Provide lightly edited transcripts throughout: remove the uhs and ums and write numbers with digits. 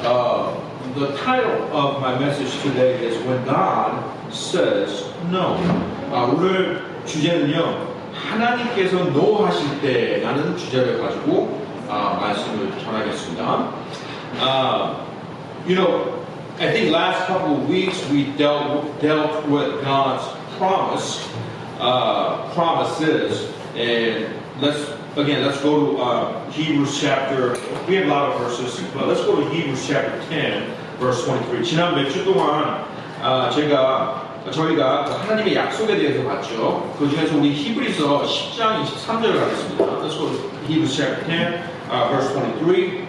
The title of my message today is When God Says No. 오늘 주제는요, 하나님께서 No 하실 때라는 주제를 가지고 말씀을 전하겠습니다. I think last couple of weeks we dealt with God's promises, and let's go to Hebrews chapter. We have a lot of verses, but let's go to Hebrews chapter 10, verse 23. 지난 몇 주 동안 저희가 하나님의 약속에 대해서 봤죠. 그 중에서 우리 히브리서 10장 23절을 가겠습니다. Let's go to Hebrews chapter 10, verse 23.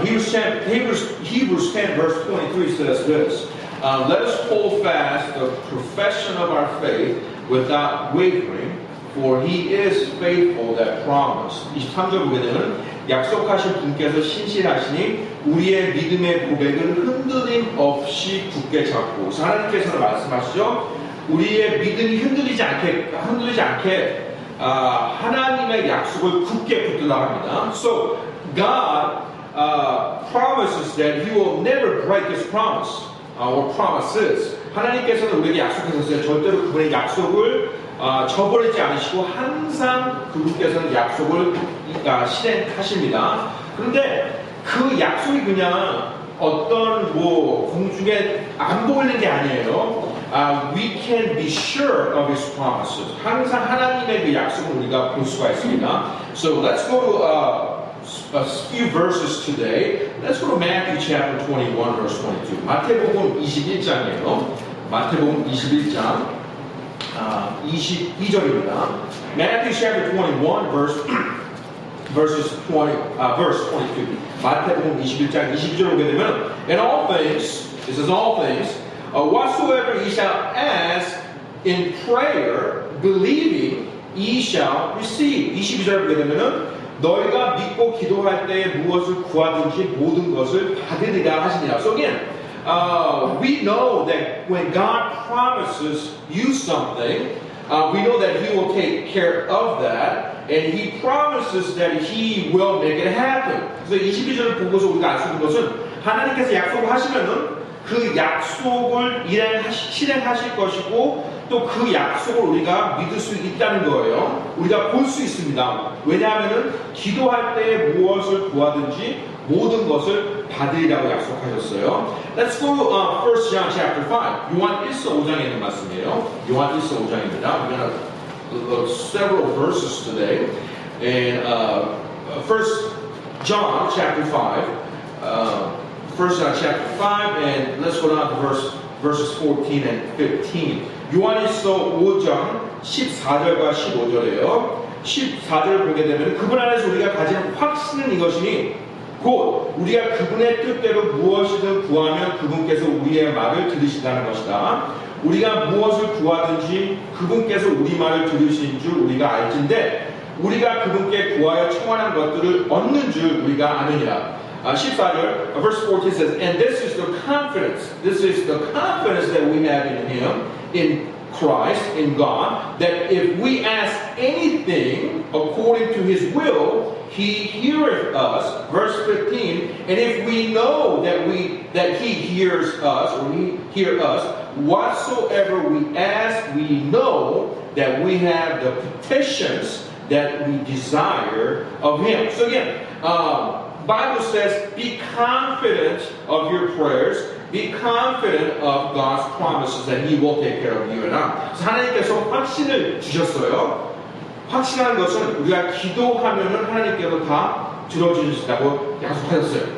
Hebrews 10, verse 23 says this. Let us hold fast the profession of our faith without wavering, for he is faithful that promised. 23절 보게 되면 약속하신 분께서 신실하시니 우리의 믿음의 고백을 흔들림 없이 굳게 잡고. 하나님께서는 말씀하시죠. 우리의 믿음이 흔들리지 않게 하나님의 약속을 굳게 붙들라 합니다. So God promises that He will never break His promise or promises. 하나님께서는 우리에게 약속하셨어요. 절대로 그분의 약속을 저버리지 않으시고 항상 그분께서는 약속을 실행하십니다. 그런데 그 약속이 그냥 어떤 공중에 안 보이는 게 아니에요. We can be sure of His promises. 항상 하나님의 그 약속을 우리가 볼 수가 있습니다. So let's go to a few verses today. Let's go to Matthew chapter 21, verse 22. 마태복음 21장이에요. 마태복음 21장 22절입니다. Matthew chapter 21, verse 22. 마태복음 21장 22절 오게 되면, in all things, this is all things, whatsoever ye shall ask in prayer, believing, ye shall receive. 22절 오게 되면은 너희가 믿고 기도할 때에 무엇을 구하든지 모든 것을 받으리라 하시니라. So again, we know that when God promises you something, we know that He will take care of that, and He promises that He will make it happen. 그래서 22절을 보고서 우리가 알 수 있는 것은 하나님께서 약속을 하시면은 그 약속을 실행하실 것이고 또 그 약속을 우리가 믿을 수 있다는 거예요. 우리가 볼 수 있습니다. 왜냐하면은 기도할 때에 무엇을 구하든지 모든 것을 받으리라고 약속하셨어요. Let's go to 1 John chapter 5. 요한 1서 5장에 있는 말씀이에요. 요한 1서 5장입니다. We're going to look several verses today. And 1 John chapter 5. 1 John chapter 5, and let's go down to verses 14 and 15. 요한일서 5장 14절과 15절이에요. 14절을 보게 되면 그분 안에서 우리가 가진 확신은 이것이니 곧 우리가 그분의 뜻대로 무엇이든 구하면 그분께서 우리의 말을 들으신다는 것이다. 우리가 무엇을 구하든지 그분께서 우리 말을 들으신 줄 우리가 알진데 우리가 그분께 구하여 청하는 것들을 얻는 줄 우리가 아느니라. 14절, verse 14 says, and this is the confidence that we have in Him, in Christ, in God, that if we ask anything according to His will, He heareth us. Verse 15, and if we know that He hears us, or He hear us, whatsoever we ask, we know that we have the petitions that we desire of Him. So again, Bible says, be confident of your prayers. Be confident of God's promises that He will take care of you and I. 하나님께서 확신을 주셨어요. 확신하는 것은 우리가 기도하면은 하나님께서 다 들어주신다고 약속하셨어요.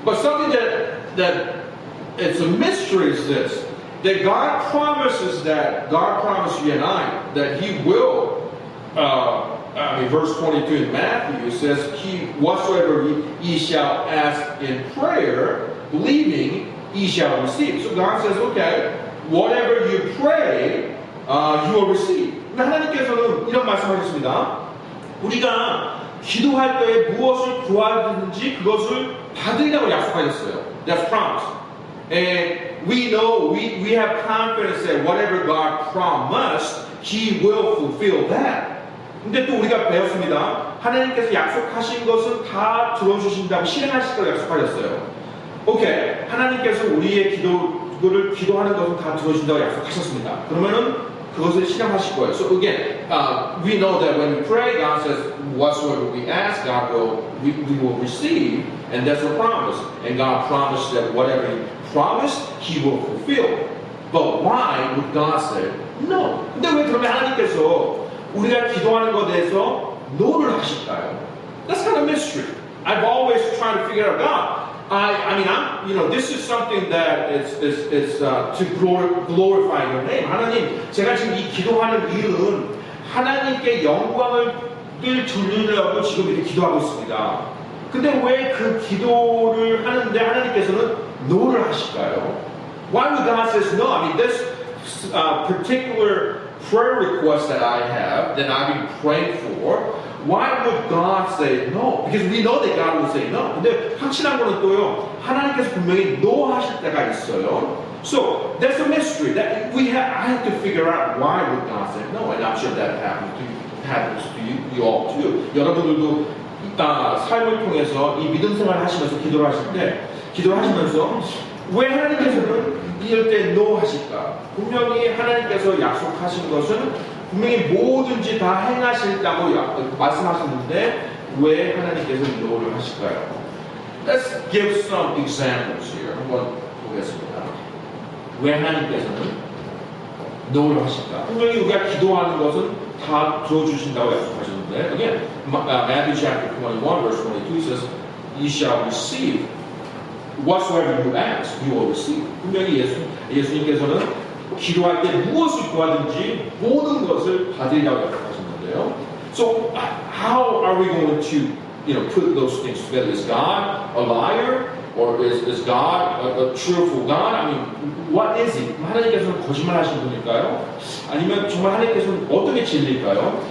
But something that it's a mystery is this: that God promises you and I that He will. Verse 22 in Matthew says, whatsoever ye shall ask in prayer, believing, ye shall receive. So God says, okay, whatever you pray, you will receive. 하나님께서는 이런 말씀하셨습니다. 우리가 기도할 때에 무엇을 구하든지 그것을 받으리라고 약속하셨어요. That's promise. And we know, we have confidence that whatever God promised, He will fulfill that. 근데 또 우리가 배웠습니다. 하나님께서 약속하신 것은 다 들어주신다고 실행하실 걸 약속하셨어요. 오케이. 하나님께서 우리의 기도를 기도하는 것은 다 들어준다고 약속하셨습니다. 그러면은 그것을 실행하실 거예요. So again, we know that when we pray, God says, whatsoever we ask, we will receive, and that's a promise. And God promised that whatever He promised, He will fulfill. But why would God say no? 근데 왜 그러면 하나님께서 우리가 기도하는 것에 대해서 no를 하실까요? That's kind of mystery. I've always tried to figure out God. This is something that is to glorify your name. 하나님, 제가 지금 이 기도하는 일은 하나님께 영광을 돌리려고 지금 이렇게 기도하고 있습니다. 근데 왜 그 기도를 하는데 하나님께서는 no를 하실까요? Why would God say no? I mean, this particular prayer request that I have, that I've been praying for, why would God say no? Because we know that God will say no. 근데 확실한 거는 또요, 하나님께서 분명히 no 하실 때가 있어요. So that's a mystery that I have to figure out why would God say no, and I'm sure that happens to you all too. 여러분들도 삶을 통해서 이 믿음 생활을 하시면서 기도를 하실 때, 기도를 하시면서 왜 하나님께서는 이럴 때 no 하실까? 분명히 하나님께서 약속하신 것은 분명히 뭐든지 다 행하실다고 말씀하셨는데 왜 하나님께서 no를 하실까요? Let's give some examples here. 한번 보겠습니다. 왜 하나님께서는 no를 하실까? 분명히 우리가 기도하는 것은 다 들어주신다고 약속하셨는데 again, Matthew chapter 21 verse 22 says you shall receive whatsoever you ask, you will receive. 분명히 예수님께서는 기도할 때 무엇을 구하든지 모든 것을 받으리라고 약속하셨는데요. So how are we going to, put those things together? Is God a liar, or is God a truthful God? I mean, what is He? 하나님께서는 거짓말하시는 분일까요? 아니면 정말 하나님께서는 어떻게 진리일까요?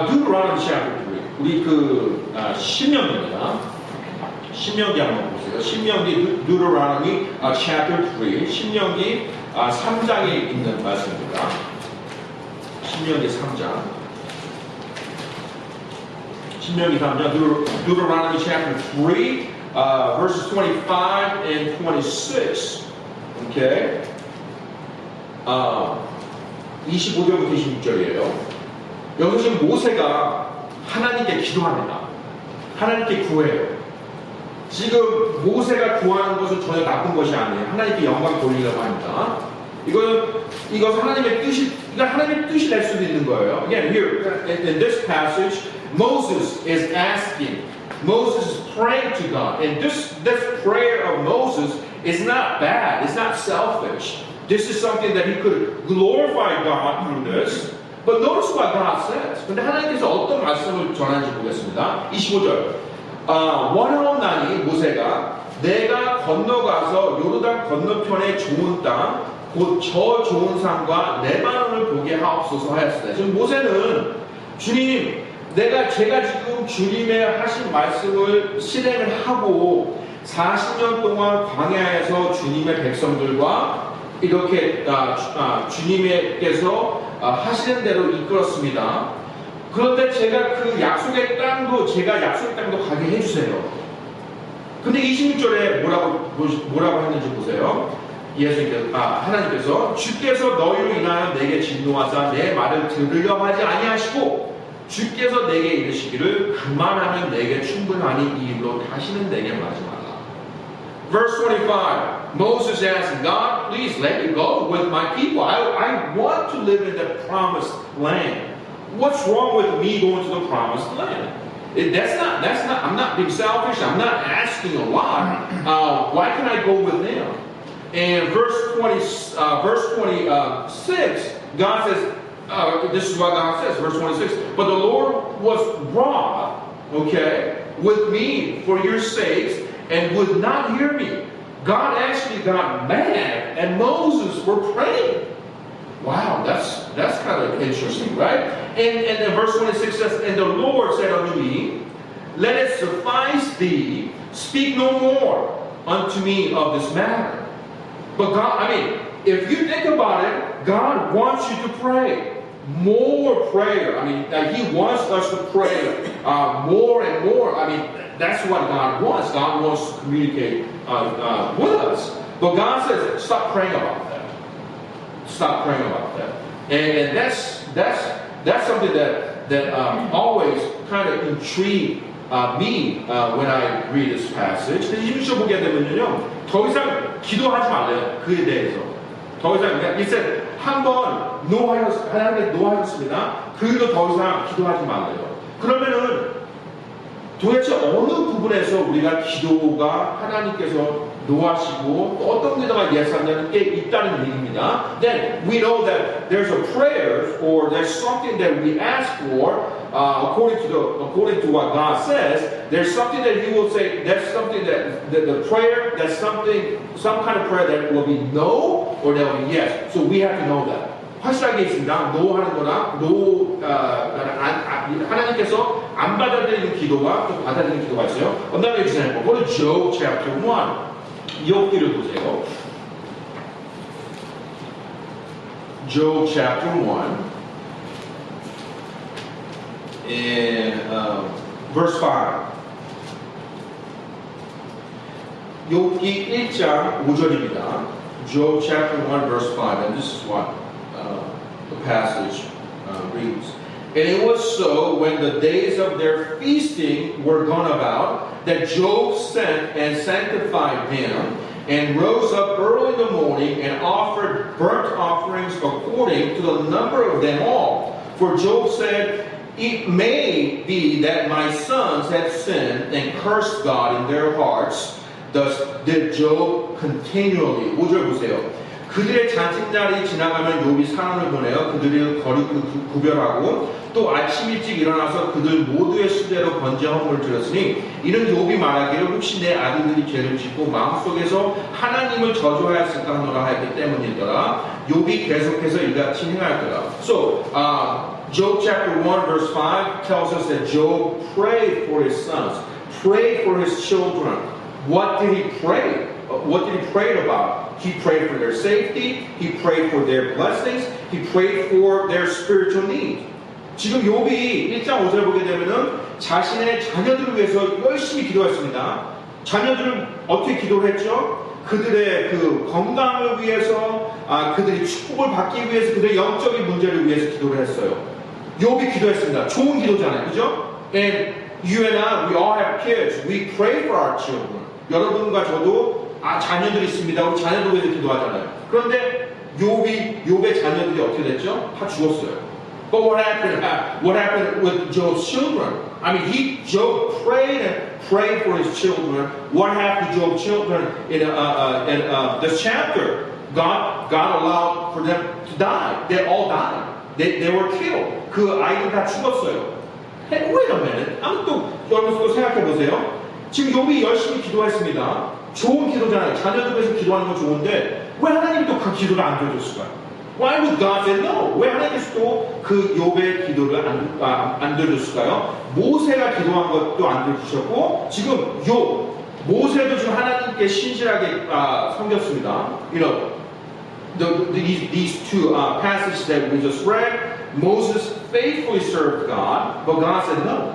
Deuteronomy chapter 3. 우리 신명기입니다. 신명기 한번 보세요. 신명기 Deuteronomy chapter 3. 신명기 3장에 있는 말씀입니다. 신명기 3장. 신명기 3장 Deuteronomy chapter 3 verses 25 and 26. Okay. 25절부터 26절이에요. 여기서 지금 모세가 하나님께 기도합니다. 하나님께 구해요. 지금 모세가 구하는 것은 전혀 나쁜 것이 아니에요. 하나님께 영광 돌리려고 합니다. 이건 하나님의 뜻이 될 수도 있는 거예요. Again, here in this passage, Moses is praying to God, and this prayer of Moses is not bad. It's not selfish. This is something that he could glorify God through this. But notice what God says. 근데 하나님께서 어떤 말씀을 전하는지 보겠습니다. 25절. 원하옵나니 모세가 내가 건너가서 요르단 건너편의 좋은 땅 곧 저 좋은 산과 레바논을 보게 하옵소서 하였으나 지금 모세는 주님 제가 지금 주님의 하신 말씀을 실행을 하고 40년 동안 광야에서 주님의 백성들과 이렇게 주님께서 하시는 대로 이끌었습니다. 그런데 제가 그 약속의 땅도 가게 해주세요. 근데 26절에 뭐라고 했는지 보세요. 하나님께서 주께서 너희로 인하여 내게 진노하사 내 말을 들으려 하지 아니하시고 주께서 내게 이르시기를 그만하면 내게 충분하니 이 일로 다시는 내게 말하지 말라. Verse 25. Moses asked God, please let me go with my people. I want to live in the promised land. What's wrong with me going to the promised land? I'm not being selfish. I'm not asking a lot. Why can I go with them? And verse 26, God says, this is what God says, verse 26. But the Lord was wroth, with me for your sakes, and would not hear me. God actually got mad, and Moses were praying. Wow, that's kind of interesting, right? And then verse 26 says, and the Lord said unto me, let it suffice thee, speak no more unto me of this matter. But God, if you think about it, God wants you to pray. more prayer. I mean, He wants us to pray more and more. I mean, that's what God wants. God wants to communicate with us. But God says, stop praying about that. Stop praying about that. And that's something that always kind of intrigued me when I read this passage. 22절 보게 되면요, 더 이상 기도하지 말래요. 그에 대해서. 더 이상, He said, 한번 하나님께 노하셨습니다. 그 이후로 더 이상 기도하지 말래요. 그러면은 도대체 어느 부분에서 우리가 기도가 하나님께서 노하시고 또 어떤 기도가 예상되는 게 있다는 얘기입니다. Then we know that there's a prayer or there's something that we ask for according to what God says. There's something that He will say. That's something that the prayer. That's something, some kind of prayer that will be no or that will be yes. So we have to know that. 확실하게 있습니다. 노하는 거나 하나님께서 안 받아들이는 기도와 또 받아들이는 기도가 있어요. Another example. Go to Job chapter 1. 욥기를 보세요. Job chapter 1 and verse 5. 욥기 1장 5절입니다. Job chapter 1 verse 5. And this is what the passage reads. And it was so when the days of their feasting were gone about that Job sent and sanctified them and rose up early in the morning and offered burnt offerings according to the number of them all. For Job said, it may be that my sons have sinned and cursed God in their hearts. Thus did Job continually. 5절 보세요. 그들의 잔칫날이 지나가면 욥이 사람을 보내어 그들을 구별하고 또 아침 일찍 일어나서 그들 모두의 수대로 번제 헌물을 드렸으니 이는 욥이 말하기를 혹시 내 아들들이 죄를 짓고 마음속에서 하나님을 저주하였을까 하노라 하였기 때문이더라. 욥이 계속해서 이같이 행하였더라. So Job chapter 1 verse 5 tells us that Job prayed for his sons, prayed for his children. What did he pray? What did he pray about? He prayed for their safety. He prayed for their blessings. He prayed for their spiritual needs. 지금 욥이 1장 5절 보게 되면은 자신의 자녀들을 위해서 열심히 기도했습니다. 자녀들은 어떻게 기도를 했죠? 그들의 그 건강을 위해서, 그들이 축복을 받기 위해서, 그들의 영적인 문제를 위해서 기도를 했어요. 욥이 기도했습니다. 좋은 기도잖아요, 그죠? And you and I, we all have kids. We pray for our children. 여러분과 저도 자녀들이 있습니다. 우리 자녀들 위해서 기도하잖아요. 그런데 욥의 자녀들이 어떻게 됐죠? 다 죽었어요. But what happened? What happened with Job's children? I mean, Job prayed and prayed for his children. What happened to Job's children in this chapter? God allowed for them to die. They all died. They were killed. 그 아이들 다 죽었어요. Hey, wait a minute. 여러분 또 생각해 보세요. 지금 욥이 열심히 기도했습니다. 좋은 기도잖아요. 자녀들 위해서 기도하는 건 좋은데 왜 하나님이 또 그 기도를 안 들어줬을까요? Why would God say no? 왜 하나님께서 또 그 욥의 기도를 안 들어줬을까요? 모세가 기도한 것도 안 들어주셨고 지금 욥, 모세도 지금 하나님께 신실하게 섬겼습니다. You know, these two passages that we just read, Moses faithfully served God, but God said no.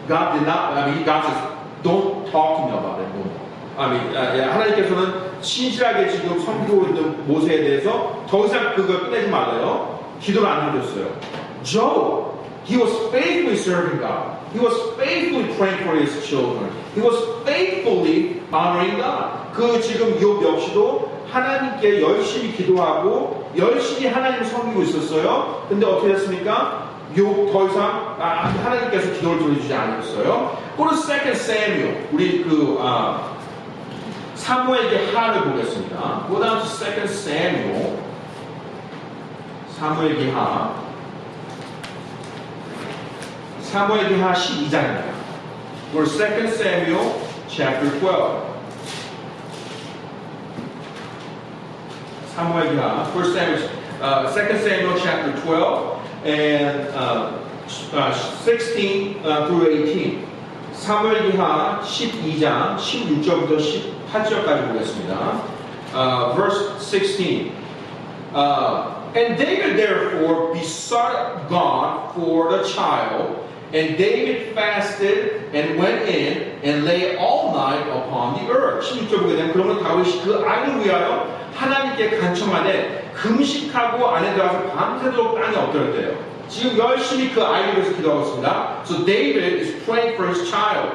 God did not. I mean, God says, don't talk to me about it no more. 하나님께서는 신실하게 지금 섬기고 있는 모세에 대해서 더 이상 그걸 끝내지 말아요. 기도를 안 해줬어요. Job, he was faithfully serving God. He was faithfully praying for his children. He was faithfully honoring God. 그 지금 욥 역시도 하나님께 열심히 기도하고 열심히 하나님을 섬기고 있었어요. 근데 어떻게 됐습니까? 욥 더 이상 하나님께서 기도를 들어주지 않으셨어요. Go to 2 Samuel. 우리 사무엘기 하를 보겠습니다. Go down to 2 Samuel. 사무엘기 하. 사무엘기 하 12장입니다. Go to 2 Samuel chapter 12. 사무엘기 하. 2 Samuel chapter 12 and 16 through 18. 사무엘기하 12장 16절부터 18절까지 보겠습니다. Verse 16. And David therefore besought God for the child, and David fasted and went in and lay all night upon the earth. 16절 보게 되면 그러면 다윗이 그 아이를 위하여 하나님께 간청하되 금식하고 안에 들어가서 밤새도록 땅에 엎드렸대요. 지금 열심히 그 아이를 위해서 기도하고 있습니다. So David is praying for his child.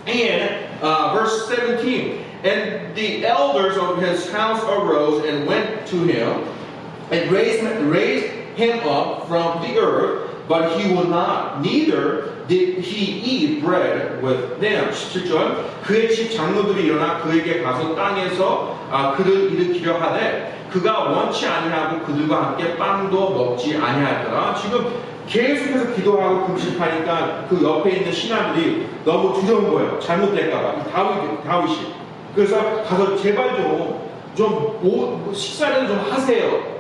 And verse 17, and the elders of his house arose and went to him and raised him up from the earth, but he would not, neither did he eat bread with them. 17절, 그의 집 장로들이 일어나 그에게 가서 땅에서 그를 일으키려 하되 그가 원치 아니하고 그들과 함께 빵도 먹지 아니하였더라. 지금 계속해서 기도하고 금식하니까 그 옆에 있는 신하들이 너무 두려운 거예요. 잘못될까봐. 다윗이. 그래서 가서 제발 좀 식사를 좀 하세요.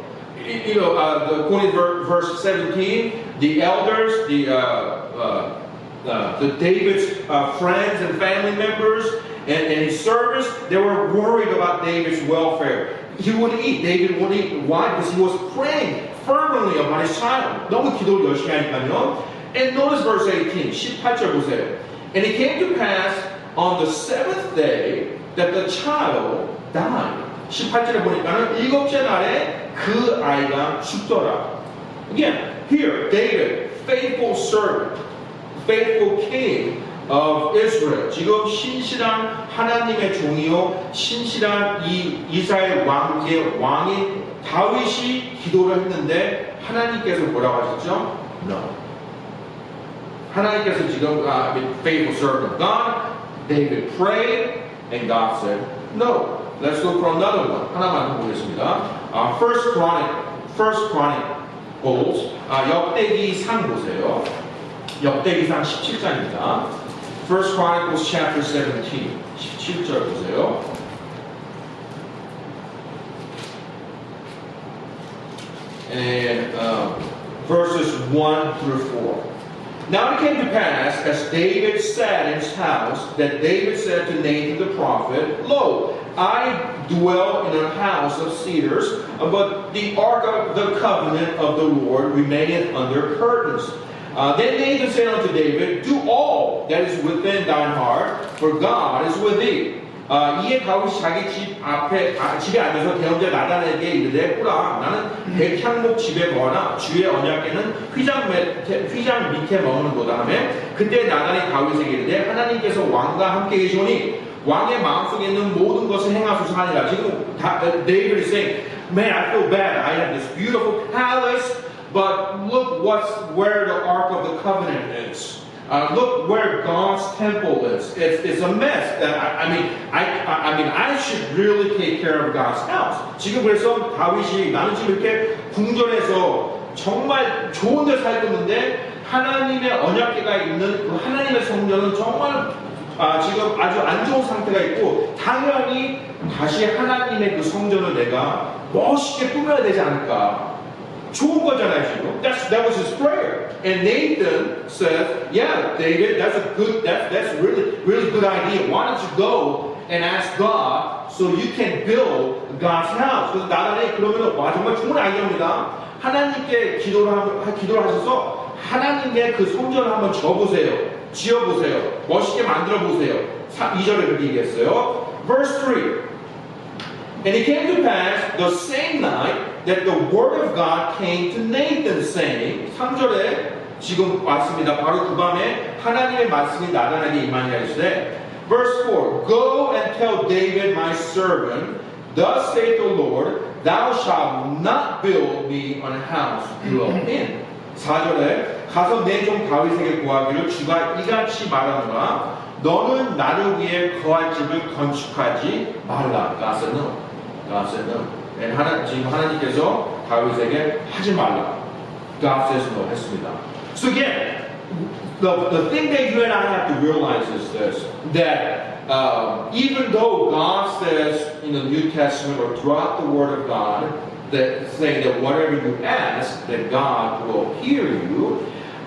According to verse 17, the elders, the David's friends and family members and his servants, they were worried about David's welfare. He wouldn't eat. David wouldn't eat. Why? Because he was praying fervently about his child. 너무 기도를 열심히 하니까요. And notice verse 18, 18절 보세요. And it came to pass on the seventh day that the child died. 18절에 보니까는 일곱째 날에 그 아이가 죽더라. Again, here, David, faithful servant, faithful king of Israel. 지금 신실한 하나님의 종이요, 신실한 이 이스라엘 왕인 다윗이 기도를 했는데 하나님께서 뭐라고 하셨죠? No. 하나님께서 지금 faithful servant of God, David prayed, and God said no. Let's look for another one. 하나만 더 보겠습니다. First Chronicles, 역대기상 보세요. 역대기상 17장입니다. First Chronicles chapter 17, 17절 보세요. And verses 1 through 4. Now it came to pass, as David sat in his house, that David said to Nathan the prophet, Lo, I dwell in a house of cedars, but the ark of the covenant of the Lord remaineth under curtains. Then Nathan said unto David, Do all that is within thine heart, for God is with thee. 이에 다윗이 자기 집에 앉아서 대언자 나단에게 이르되 보라 나는 백향목 집에 거하나 주의 언약궤는 휘장 밑에 머무는도다 하며 그때 나단이 다윗에게 이르되 하나님께서 왕과 함께 계시오니 왕의 마음속에 있는 모든 것을 행하소서 하니라. 지금 David is saying, man, I feel bad. I have this beautiful palace, but look where the Ark of the Covenant is. Look where God's temple is. It's a mess. I should really take care of God's house. 지금 그래서 다윗이 나는 지금 이렇게 궁전에서 정말 좋은 데 살고 있는데 하나님의 언약궤가 있는 그 하나님의 성전은 정말 지금 아주 안 좋은 상태가 있고 당연히 다시 하나님의 그 성전을 내가 멋있게 꾸며야 되지 않을까. 좋은 거잖아요, 지금. That was his prayer. And Nathan says, yeah, David, that's really good idea. Why don't you go and ask God so you can build God's house. 그래서 나단에 그러면 와 정말 좋은 아이디어입니다. 하나님께 기도를 하셔서 하나님의 그 성전을 한번 지어보세요. 멋있게 만들어보세요. 2절에 그렇게 얘기했어요. Verse 3. And it came to pass the same night that the word of God came to Nathan saying 3절에 지금 왔습니다. 바로 그 밤에 하나님의 말씀이 나단에게 임하니라 하시되 Verse 4 Go and tell David my servant Thus saith the Lord Thou shalt not build me an house to dwell in 4절에 가서 내 종 다윗에게 구하기를 주가 이같이 말하노라 너는 나를 위해 거할 집을 건축하지 말라. God said no. God said no. 지금 하나님께서 다윗에게 하지 말라. God says no 했습니다. So again, the thing that you and I have to realize is this, that even though God says in the New Testament or throughout the Word of God, that saying that whatever you ask, that God will hear you,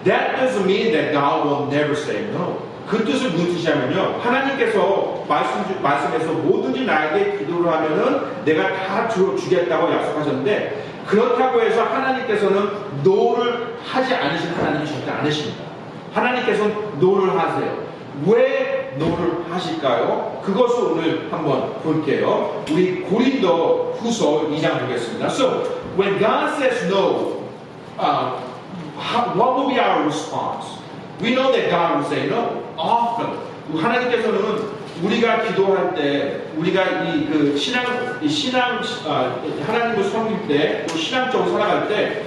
that doesn't mean that God will never say no. 그 뜻을 묻으시면요, 하나님께서 말씀에서 뭐든지 나에게 기도를 하면은 내가 다 주겠다고 약속하셨는데, 그렇다고 해서 하나님께서는 no를 하지 않으신 하나님이 절대 않으십니다. 하나님께서는 no를 하세요. 왜 no를 하실까요? 그것을 오늘 한번 볼게요. 우리 고린도 후서 2장 보겠습니다. So, when God says no, what will be our response? We know that God will say no often. 하나님께서는 우리가 기도할 때, 우리가 하나님을 섬길 때, 또 신앙적으로 살아갈 때,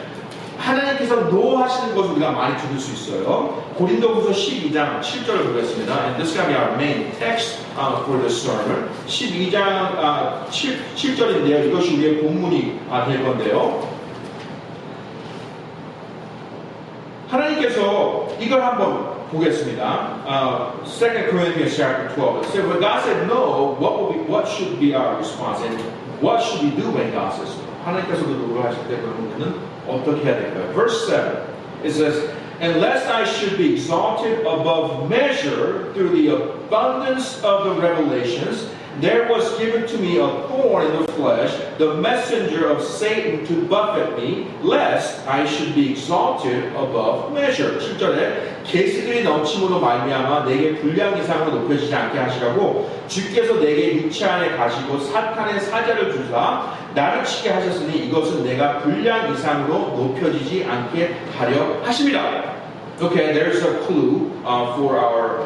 하나님께서 노 하시는 것을 우리가 많이 들을 수 있어요. 고린도후서 12장 7절을 보겠습니다. And this is going to be our main text for this sermon. 12장 7절인데요. 이것이 우리의 본문이 될 건데요. 하나님께서 이걸 한번 보겠습니다. 2 Corinthians chapter 12. It says, when God said no, what should be our response? And what should we do when God says no? 하나님께서도 노를 하실 때 그러면은 어떻게 해야 될까요? Verse 7. It says, unless I should be exalted above measure through the abundance of the revelations, there was given to me a thorn in the flesh, the messenger of Satan to buffet me, lest I should be exalted above measure. 7절에 계시들이 넘침으로 말미암아 내게 분량 이상으로 높여지지 않게 하시라고 주께서 내게 육체 안에 가시고 사탄의 사자를 주사 나를 치게 하셨으니 이것은 내가 분량 이상으로 높여지지 않게 하려 하십니다. Okay, there's a clue for our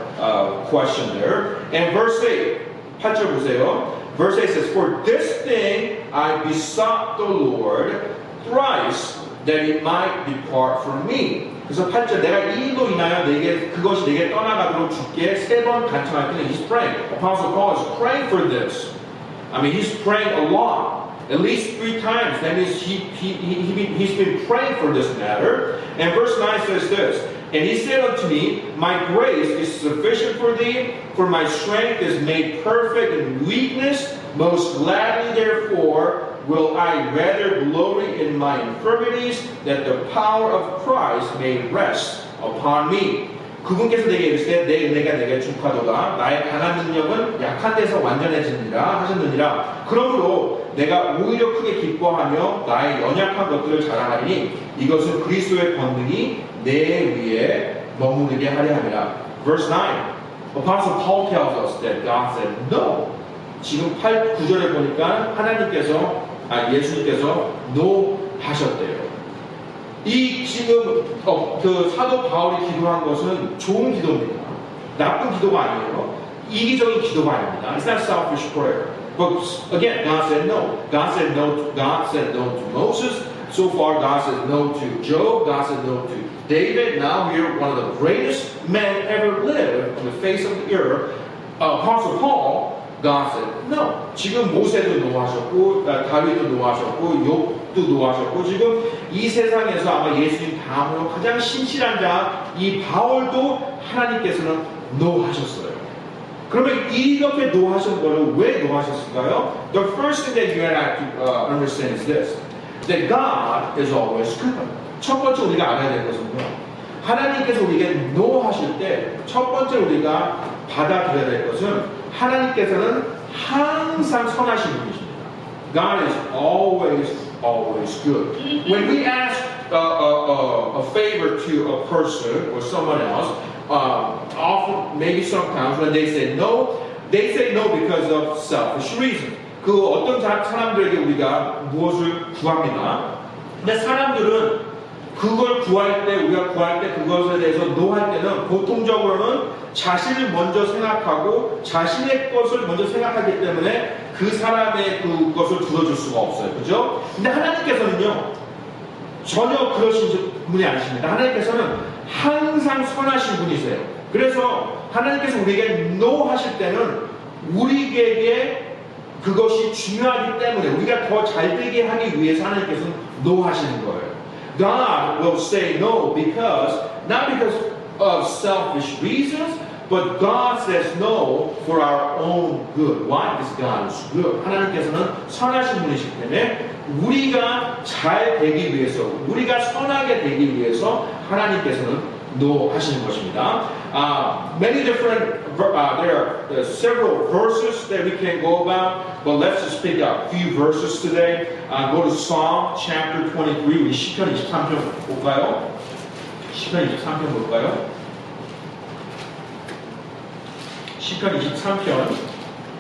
question there. And verse 8. 8절 보세요. Verse 8 says, For this thing I besought the Lord thrice, that it might depart from me. 그래서 8절, 내가 이 일로 인하여 그것이 내게 떠나가도록 주께 3번 간청할 때는 he's praying. Apostle Paul is praying for this. I mean, he's praying a lot. At least 3 times. That means he's been praying for this matter. And verse 9 says this, And he said unto me, My grace is sufficient for thee, for my strength is made perfect in weakness. Most gladly, therefore, will I rather glory in my infirmities, that the power of Christ may rest upon me. 그분께서 내게 이르시되 내 은혜가 내게 족하도다. 나의 강한 능력은 약한 데서 완전해지니라 하셨느니라. 그러므로 내가 오히려 크게 기뻐하며 나의 연약한 것들을 자랑하리니 이것은 그리스도의 권능이 내 위에 머무르게 하려 함이라. Verse 9. Apostle Paul tells us that God said no. 지금 9절에 보니까 예수님께서 no 하셨대요. 이 지금 그 사도 바울이 기도한 것은 좋은 기도입니다. 나쁜 기도가 아니에요. 이기적인 기도가 아닙니다. It's not selfish prayer. But again, God said no. God said no to Moses. So far, God said no to Job. God said no to David. Now we're one of the greatest men ever lived on the face of the earth. Apostle Paul, God said no. 지금 모세도 노하셨고, 다윗도 노하셨고, 욥도 노하셨고, 지금 이 세상에서 아마 예수님 다음으로 가장 신실한 자, 이 바울도 하나님께서는 노하셨어요. 그러면 이렇게 노하신 거를 왜 노하셨을까요? The first thing that you have to understand is this. That God is always good. 첫 번째 우리가 알아야 될 것은요. 하나님께서 우리에게 노하실 때 첫 번째 우리가 받아들여야 될 것은 하나님께서는 항상 선하신 분이십니다. God is always good. When we ask a favor to a person or someone else, often, maybe sometimes when they say no because of selfish reasons. 그 어떤 사람들에게 우리가 무엇을 구합니다. 근데 사람들은 그걸 우리가 구할 때 그것에 대해서 노할 때는 보통적으로는 자신을 먼저 생각하고 자신의 것을 먼저 생각하기 때문에 그 사람의 그것을 들어줄 수가 없어요. 그죠? 근데 하나님께서는요, 전혀 그러신 분이 아니십니다. 하나님께서는 항상 선하신 분이세요. 그래서 하나님께서 우리에게 no 하실 때는 우리에게 그것이 중요하기 때문에 우리가 더 잘되게 하기 위해서 하나님께서는 no 하시는 거예요. God will say no not because of selfish reasons, but God says no for our own good. Why? Because God is good. 하나님께서는 선하신 분이시기 때문에 우리가 잘 되기 위해서, 우리가 선하게 되기 위해서 하나님께서는 no 하시는 것입니다. Many different, there are several verses that we can go about, but let's just pick up a few verses today. Go to Psalm chapter 23. 우리 시편 23편 볼까요? 시편 23편 볼까요? 시편 23편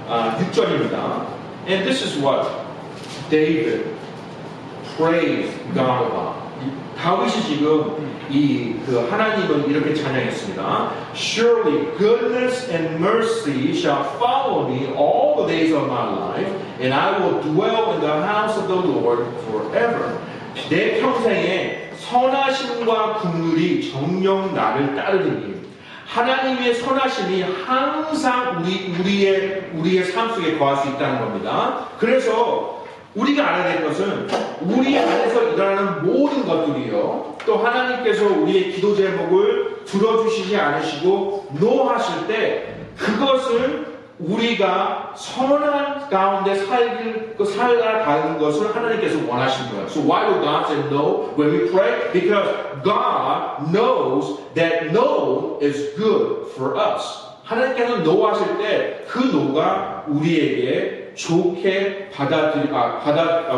6절입니다. And this is what David praised God about. 다윗이 지금 그 하나님을 이렇게 찬양했습니다. Surely goodness and mercy shall follow me all the days of my life, and I will dwell in the house of the Lord forever. 내 평생에 선하심과 긍휼이 정녕 나를 따르리니 하나님의 선하심이 항상 우리의 삶 속에 거할 수 있다는 겁니다. 그래서 우리가 알아야 될 것은 우리 안에서 일어나는 모든 것들이요. 또 하나님께서 우리의 기도 제목을 들어주시지 않으시고 노하실 때 그것을 우리가 선한 가운데 살아가는 것을 하나님께서 원하신 거예요. So why would God say no when we pray? Because God knows that no is good for us. 하나님께서 노하실 때 그 노가 우리에게 좋게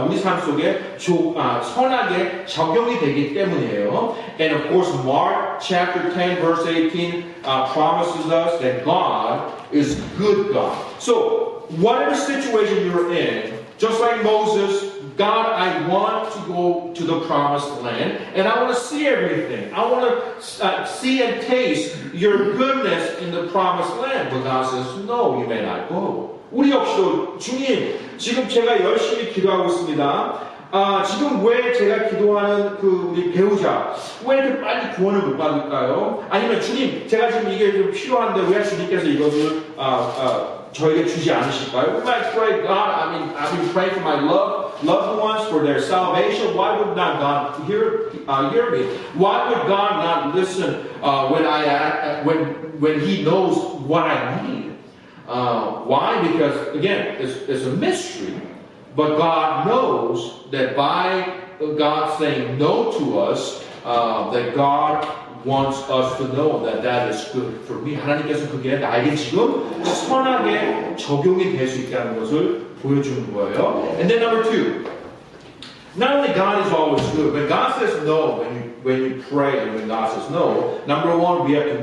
우리 삶 속에 선하게 적용이 되기 때문이에요. And of course, Mark chapter 10 verse 18 promises us that God is good God. So, whatever situation you're in, just like Moses, God, I want to go to the promised land, and I want to see everything. I want to see and taste your goodness in the promised land. But God says, no, you may not go. 우리 역시도 주님, 지금 제가 열심히 기도하고 있습니다. 지금 왜 제가 기도하는 그 우리 배우자 왜 이렇게 빨리 구원을 못 받을까요? 아니면 주님, 제가 지금 이게 좀 필요한데 왜 주님께서 이것을 저에게 주지 않으실까요? We might pray, God, I've been praying for my loved ones for their salvation. Why would not God hear me? Why would God not listen when He knows what I need? Why? Because again, it's a mystery. But God knows that by God saying no to us, that God wants us to know that that is good for me. 하나님께서 그게 나에게 지금 선하게 적용이 될 수 있다는 것을 보여주는 거예요. And then number two, not only God is always good, when God says no, when you pray and when God says no, number one, we have to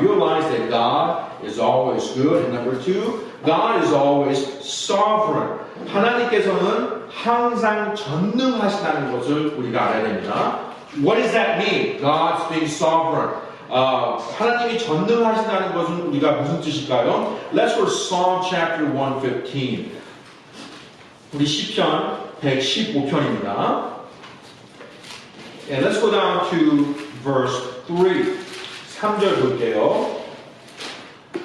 realize that God is always good. And number two, God is always sovereign. 하나님께서는 항상 전능하시다는 것을 우리가 알아야 됩니다. What does that mean? God's being sovereign. 하나님이 전능하시다는 것은 우리가 무슨 뜻일까요? Let's go to Psalm chapter 115. 우리 시편 115편입니다. And let's go down to verse 3. 3절 볼게요.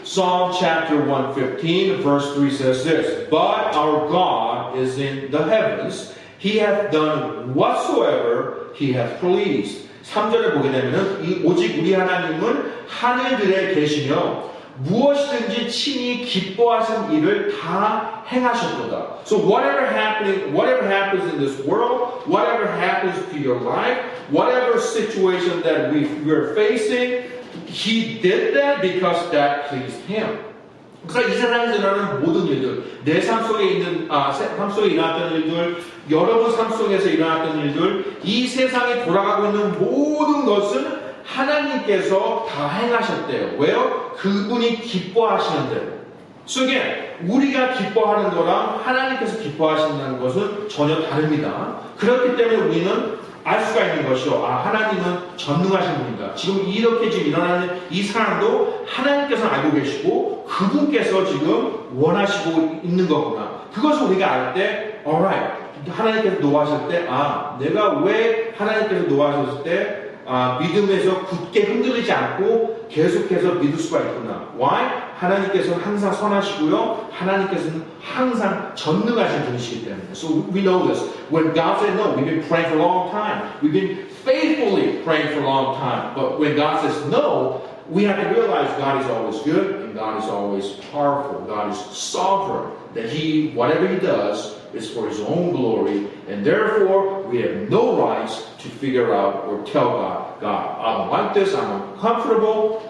Psalm chapter 115, verse 3 says this, But our God is in the heavens. He hath done whatsoever He hath pleased. 3절을 보게 되면 오직 우리 하나님은 하늘들에 계시며 무엇이든지 친히 기뻐하신 일을 다 행하셨도다. So whatever happens in this world, whatever happens to your life, whatever situation that we're facing, He did that because that pleased Him. 그러니까 이 세상에서 일어나는 모든 일들, 내 삶 속에 있는 삶 속에 일어났던 일들, 여러분 삶 속에서 일어났던 일들, 이 세상에 돌아가고 있는 모든 것은 하나님께서 다 행하셨대요. 왜요? 그분이 기뻐하시는 대로. So again, 우리가 기뻐하는 거랑 하나님께서 기뻐하신다는 것은 전혀 다릅니다. 그렇기 때문에 우리는 알 수가 있는 것이요. 하나님은 전능하신 분이다. 지금 이렇게 지금 일어나는 이 상황도 하나님께서 알고 계시고 그분께서 지금 원하시고 있는 거구나. 그것을 우리가 알 때, alright, 하나님께서 노하실 때, 내가 왜 하나님께서 노하셨을 때 믿음에서 굳게 흔들리지 않고 계속해서 믿을 수가 있구나. Why? 하나님께서는 항상 선하시고요. 하나님께서는 항상 전능하신 분이시기 때문에. So we know this. When God said no, we've been praying for a long time. We've been faithfully praying for a long time. But when God says no, we have to realize God is always good and God is always powerful. God is sovereign. That whatever He does is for His own glory. And therefore, we have no rights to figure out or tell God God, I don't like this, I'm uncomfortable,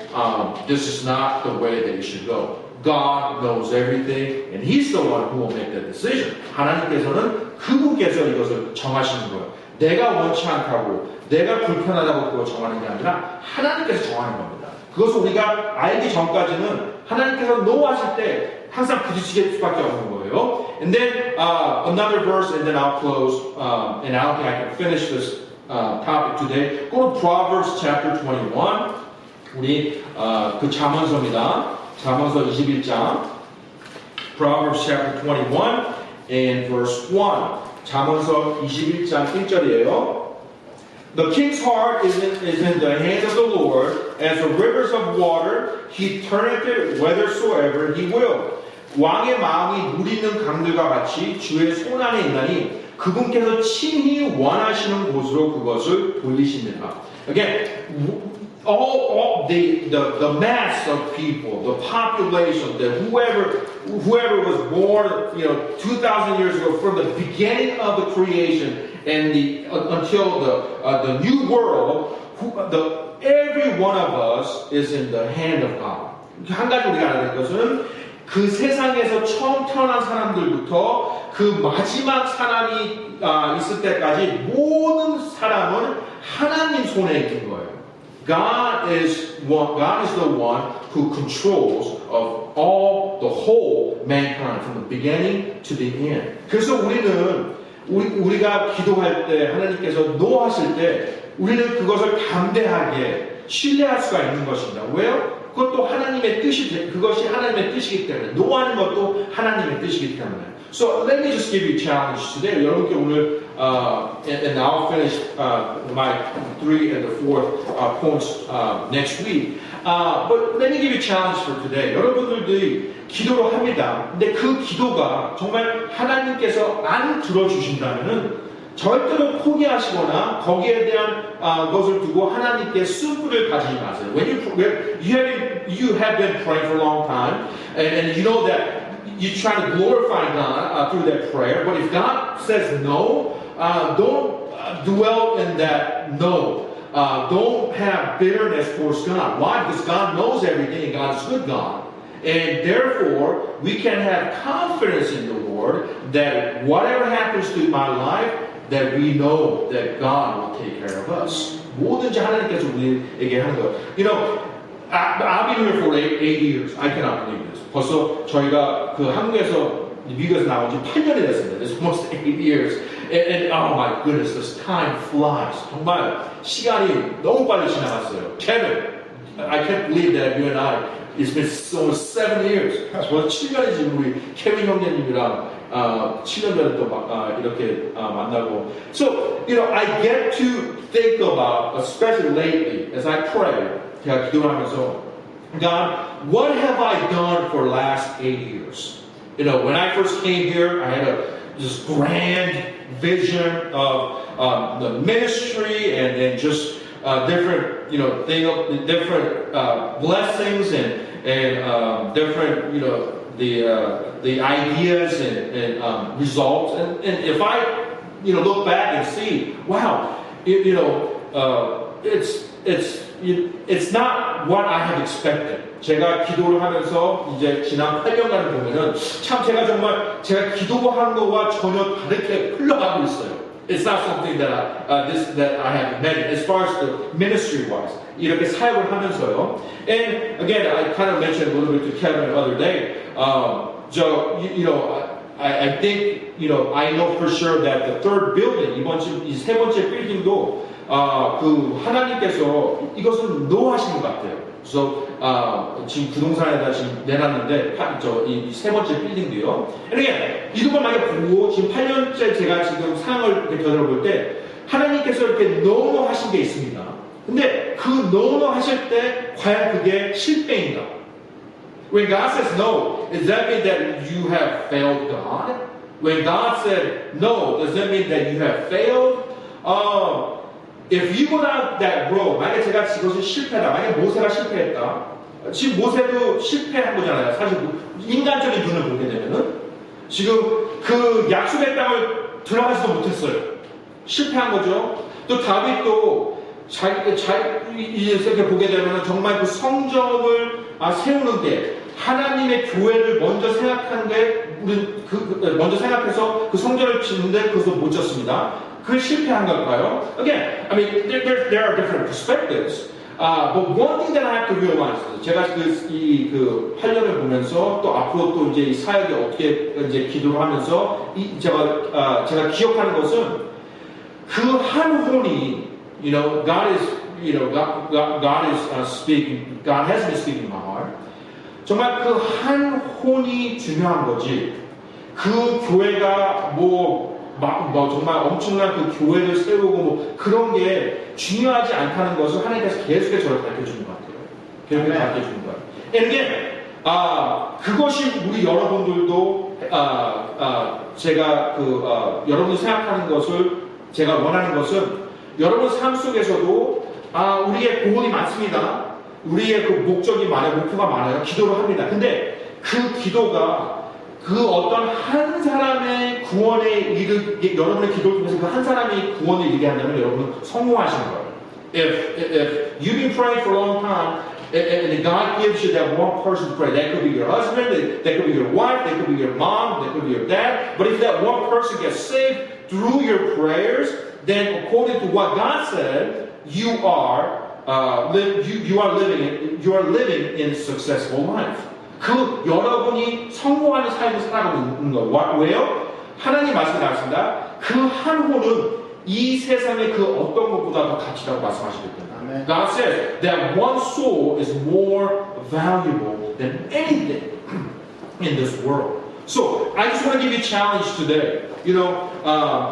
this is not the way that it should go. God knows everything, and He's the one who will make the decision. 하나님께서는 그분께서 이것을 정하시는 거예요. 내가 원치 않다고, 내가 불편하다고 그걸 정하는 게 아니라 하나님께서 정하는 겁니다. 그것을 우리가 알기 전까지는 하나님께서 노하실 때 항상 부딪힐 수밖에 없는 거예요. And then another verse, and then I'll close, and I don't think I can finish this topic today. Go to Proverbs chapter 21. 우리 그 잠언서입니다. 잠언서 21장. Proverbs chapter 21 and verse 1. 잠언서 21장 1절이에요. The king's heart is in the hand of the Lord, as the rivers of water, he turneth it whithersoever he will. 왕의 마음이 물 있는 강들과 같이 주의 손 안에 있나니 그분께서 친히 원하시는 곳으로 그것을 돌리시느라. Again, all the mass of people, the population, whoever was born, 2,000 years ago, from the beginning of the creation and until the new world, every one of us is in the hand of God. 한 가지 우리가 알아야 될 것은 그 세상에서 처음 태어난 사람들부터 그 마지막 사람이 있을 때까지 모든 사람은 하나님 손에 있는 거예요. God is the one who controls of all the whole mankind from the beginning to the end. 그래서 우리가 기도할 때 하나님께서 노하실 때 우리는 그것을 담대하게 신뢰할 수가 있는 것입니다. 왜요? 그것도 하나님의 그것이 하나님의 뜻이기 때문에 노하는 것도 하나님의 뜻이기 때문에. So let me just give you a challenge today. 여러분께 오늘 and I'll finish my 3 and the 4th points next week. But let me give you a challenge for today. 여러분들이 기도를 합니다. 근데 그 기도가 정말 하나님께서 안 들어주신다면은 절대로 포기하시거나 거기에 대한 것을 두고 하나님께 승부를 가지지 마세요. When you have been praying for a long time, and you know that you're trying to glorify God through that prayer, but if God says no, don't dwell in that no. Don't have bitterness towards God. Why? Because God knows everything, and God is a good God. And therefore, we can have confidence in the Lord that whatever happens to my life, that we know that God will take care of us. 뭐든지 하나님께서 우리에게 하는 거예요. I've been here for 8 years. I cannot believe this. 벌써 저희가 그 한국에서 미국에서 나온 지 8년이 됐습니다. It's almost 8 years. And oh my goodness, this time flies. 정말 시간이 너무 빨리 지나갔어요. Kevin, I can't believe that you and I, it's been almost 7 years. 벌써 7년이 지금 우리 케빈 형제님이랑 7년 전에 또 이렇게 만나고. So, I get to think about, especially lately, as I pray, 제가 기도하면서, God, what have I done for the last 8 years? When I first came here, I had this grand vision of the ministry and just different, different blessings and different, the ideas and results. And if I, look back and see, wow, it's not what I have expected. 제가 기도를 하면서 이제 지난 8년간을 보면은 참 제가 기도한 거와 전혀 다르게 흘러가고 있어요. It's not something that I have met as far as the ministry wise. 이렇게 사역을 하면서요. And again, I kind of mentioned a little bit to Kevin the other day. I think, I know for sure that the third building, 이 세 번째 빌딩도 그 하나님께서 이것은 노하신 것 같아요. 그래서 지금 부동산에다 지금 내놨는데 이 세 번째 빌딩도요. again, 이것만 만약에 보고 지금 8년째 제가 지금 상황을 이렇게 되돌아볼 때 하나님께서 이렇게 노노 하신 게 있습니다. 근데 그 노노 하실 때 과연 그게 실패인가? When God says no, does that mean that you have failed God? When God said no, does that mean that you have failed? If you go down that road, 만약에 제가 이것이 실패다, 만약에 모세가 실패했다, 지금 모세도 실패한 거잖아요. 사실 인간적인 눈을 보게 되면은 지금 그 약속의 땅을 들어가지도 못했어요. 실패한 거죠. 또 다윗도 이렇게 보게 되면 정말 그 성전을 세우는 게 하나님의 교회를 먼저 생각한 게 우리 먼저 생각해서 그 성전을 짓는데 그것도 못 졌습니다. 그게 실패한 걸까요? Again, I mean, there are different perspectives. But one thing that I have to realize, 제가 그 8년을 보면서 또 앞으로 또 이제 이 사역에 어떻게 이제 기도를 하면서 제가 기억하는 것은 그 한 혼이, you know, God is speaking, God has been speaking in my heart. 정말 그 한 혼이 중요한 거지. 그 교회가 정말 엄청난 그 교회를 세우고 뭐 그런 게 중요하지 않다는 것을 하나님께서 계속해서 저를 가르쳐주는 것 같아요. 계속 가르쳐주는 거예요. And again, 그것이 우리 여러분들도 제가 여러분이 생각하는 것을 제가 원하는 것은 여러분 삶 속에서도 우리의 고민이 많습니다. 우리의 그 목적이 많아요. 목표가 많아요. 기도를 합니다. 근데 그 기도가 그 어떤 한 사람의 구원에 여러분의 기도를 통해서 그 한 사람이 구원을 이루게 한다면 여러분은 성공하시는 거예요. If you've been praying for a long time and God gives you that one person to pray, that could be your husband, that could be your wife, that could be your mom, that could be your dad. But if that one person gets saved through your prayers, then according to what God said, you are living in a successful life. 그 여러분이 성공하는 삶을 살아가고 있는 거예요. 왜요? 하나님 말씀 나왔습니다. 그 한 혼은 이 세상의 그 어떤 것보다 더 가치라고 말씀하시기 때문에. God says that one soul is more valuable than anything in this world. So I just want to give you a challenge today. You know,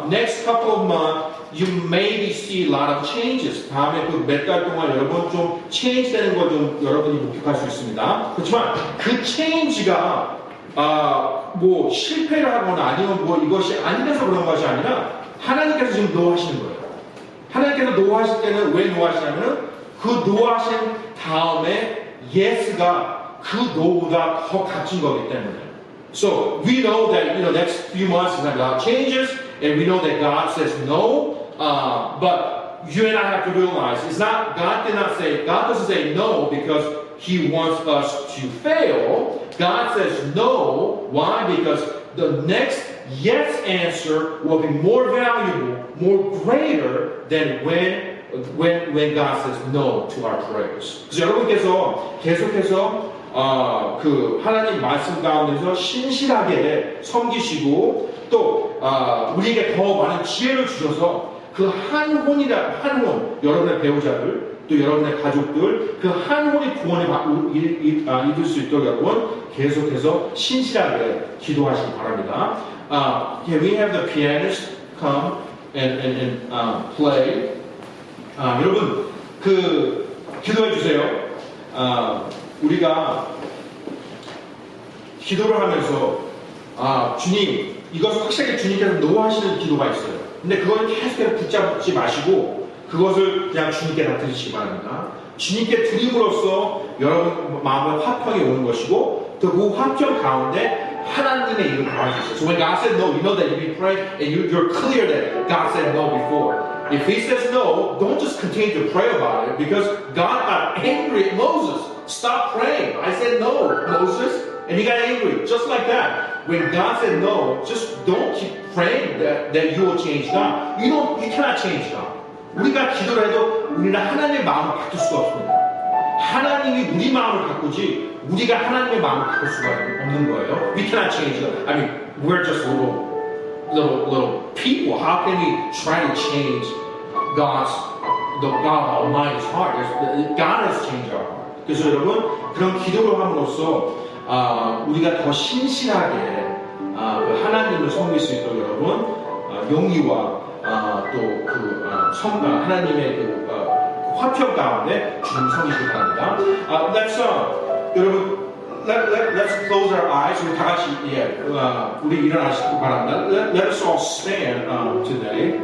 next couple of months. You maybe see a lot of changes. 다음에 그 몇 달 동안 여러분 좀 change 되는 거 좀 여러분이 목격할 수 있습니다. 그렇지만 그 change가 뭐 실패를 하거나 아니면 뭐 이것이 아니라서 그런 것이 아니라 하나님께서 지금 노하시는 거예요. 하나님께서 노하실 때는 왜 노하시냐면은 그 노하신 다음에 yes가 그 no보다 더 값진 거기 때문에. So we know that next few months is going to have a lot of changes, and we know that God says no. But you and I have to realize it's not. God doesn't say no because He wants us to fail. God says no. Why? Because the next yes answer will be more valuable, more greater than when God says no to our prayers. 그래서 여러분께서 계속해서 그 하나님 말씀 가운데서 신실하게 섬기시고 또 우리에게 더 많은 지혜를 주셔서 그 한 혼이라 한 혼, 여러분의 배우자들 또 여러분의 가족들 그 한 혼이 구원을 이룰 수 있도록 여러분 계속해서 신실하게 기도하시기 바랍니다. Can we have the pianist come and play? 여러분 그 기도해 주세요. 우리가 기도를 하면서 주님 이것을 확실하게 주님께서 노하시는 기도가 있어요. 근데 그걸 계속해서 붙잡지 마시고 그것을 그냥 주님께 다 드리시기 바랍니다. 주님께 드림으로써 여러분 마음의 화평이 오는 것이고 또 그 화평 가운데 하나님의 일을 당할 수 있어요. So when God said no, you know that you've been praying and you're clear that God said no before. If He says no, don't just continue to pray about it because God got angry at Moses. Stop praying. I said no, Moses. And he got angry. Just like that. When God said no, just don't keep praying that you will change God. You cannot change God. 우리가 기도를 해도 우리는 하나님의 마음을 바꿀 수가 없습니다. 하나님이 우리 마음을 바꾸지 우리가 하나님의 마음을 바꿀 수가 없는 거예요. We cannot change God. I mean, we're just little people. How can we try to change God Almighty's heart? God has changed our heart. 그래서 여러분 그런 기도를 함으로써 우리가 더 신실하게 그 하나님을 섬길 수 있도록 여러분 용기와 또 그 하나님의 그 화평 가운데 주님 섬기시기 바랍니다. 여러분 let's close our eyes. 우리 다 같이 우리 일어나시기 바랍니다. Let us all stand today.